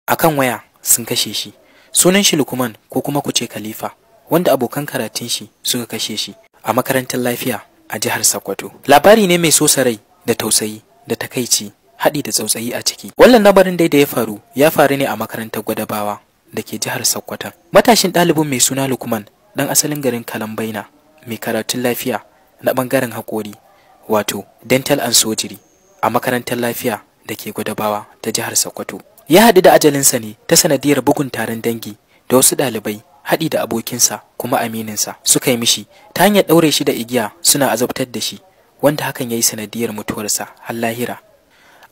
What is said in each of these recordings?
akan waya sun kashe shi. Sunan shi Lukman ko kuma ku ce Khalifa, wanda abokan karatun shi suka kashe shi a makarantar lafiya a jihar Sokoto. Labari ne mai sosa rai da tausayi da takaici haɗi da tsautsayi a ciki. Wannan labarin dai da ya faru ne a makarantar Gwadabawa da ke jihar Sokoto. Matashin ɗalibin mai suna Lukman ɗan asalin garin Kalambaina mai karatun lafiya na ɓangaren haƙori wato dental and surgery a makarantar lafiya da ke Gwadabawa ta jihar Sokoto. Ya haɗu da ajalinsa ne ta sanadiyar bugun taron dangi da wasu ɗalibai haɗi da abokinsa kuma amininsa suka yi mishi ta hanyar ɗaure shi da igiya suna azabtar da shi, wanda hakan ya yi sanadiyar mutuwarsa har lahira.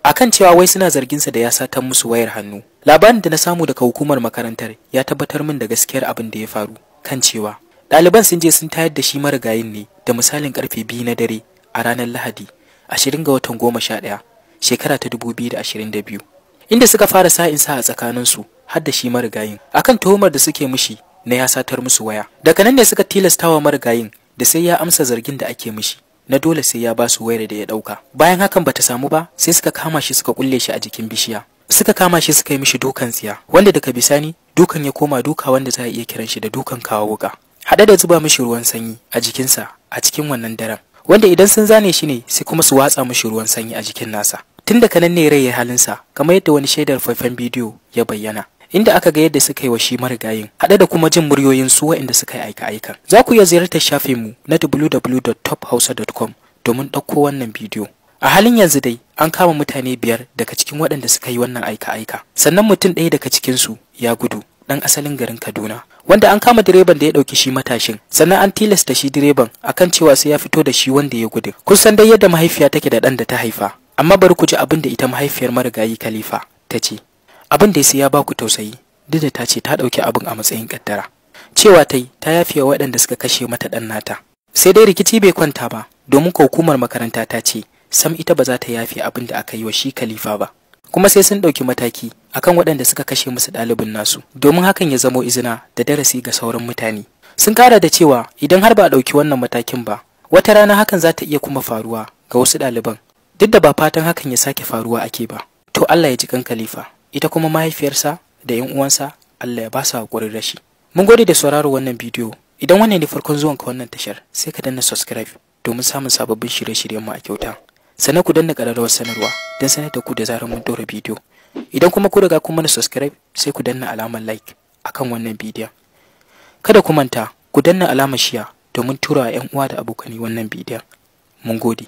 Akan cewa wai suna zarginsa da ya satar musu wayar hannu. Labarin da na samu daga hukumar makarantar ya tabbatar min da gaskiyar abin da ya faru, kan cewa ɗaliban sun je sun tayar da shi marigayin ne da misalin karfe 2 na dare a ranar Lahadi 20 ga watan 11 shekara ta 2022, inda suka fara sa'insa a tsakaninsu har da shi marigayin akan tuhumar da suke mishi na ya satar musu waya. Daga nan ne suka tilastawa marigayin da sai ya amsa zargin da ake mishi na dole sai ya ba su wayar da ya dauka. Bayan hakan bata samu ba, sai suka kama shi suka kulle shi a jikin bishiya. Suka kama shi suka yi mishi dukan tsiya, wanda daga bisani dukan ya koma duka wanda za a iya kiran shi da dukan kawo wuka, haɗe da zuba mishi ruwan sanyi a jikinsa a cikin wannan daren, wanda idan sun zane shi ne sai kuma su watsa mishi ruwan sanyi a jikin nasa. Tun daga nan ne rai ya halinsa, kamar yadda wani shaidar faifan bidiyo ya bayyana, inda aka ga yadda suka yi wa shi marigayin haɗe da kuma jin muryoyin su waɗanda suka yi aika-aikan. Za ku iya ziyartar shafinmu na www.tophausa.com domin ɗauko wannan bidiyo. A halin yanzu dai an kama mutane 5 daga cikin waɗanda suka yi wannan aika-aika, sannan mutum ɗaya daga cikinsu ya gudu, ɗan asalin garin Kaduna, wanda an kama direban da ya ɗauki shi matashin, sannan an tilasta shi direban akan cewa sai ya fito da shi wanda ya gudu. Kun san dai yadda mahaifiya take da ɗan da ta haifa, amma bari ku ji abin da ita mahaifiyar marigayi Khalifa ta ce. Abin da sai ya ba ku tausayi, duk da ta ce ta ɗauki abin a matsayin ƙaddara. Cewa ta yafe wa waɗanda suka kashe mata ɗan nata. Sai dai rikici bai kwanta ba, domin hukumar makaranta ta ce sam ita ba za ta yafe abin da aka yi wa shi Khalifa ba, kuma sai sun ɗauki mataki akan waɗanda suka kashe musu ɗalibin nasu, domin hakan ya zamo izina da darasi ga sauran mutane. Sun ƙara da cewa idan har ba a ɗauki wannan matakin ba, wata rana hakan za ta iya kuma faruwa ga wasu ɗaliban, duk da ba fatan hakan ya sake faruwa ake ba. To Allah ya ji kan Khalifa, ita kuma mahaifiyarsa da 'yan uwansa Allah ya ba su haƙurin rashi. Mun gode da sauraro wannan bidiyo. Idan wannan ne farkon zuwanka wannan tashar, sai ka danna subscribe domin samun sababbin shirye-shiryen mu a kyauta. Sannan ku danna ƙararrawar sanarwa don sanar da ku da zarar mun ɗora bidiyo. Idan kuma ku riga kun mana subscribe, sai ku danna alamar like akan wannan bidiyon. Kada ku manta ku danna alamar share domin tura wa 'yan uwa da abokanai wannan bidiyon. Mun gode.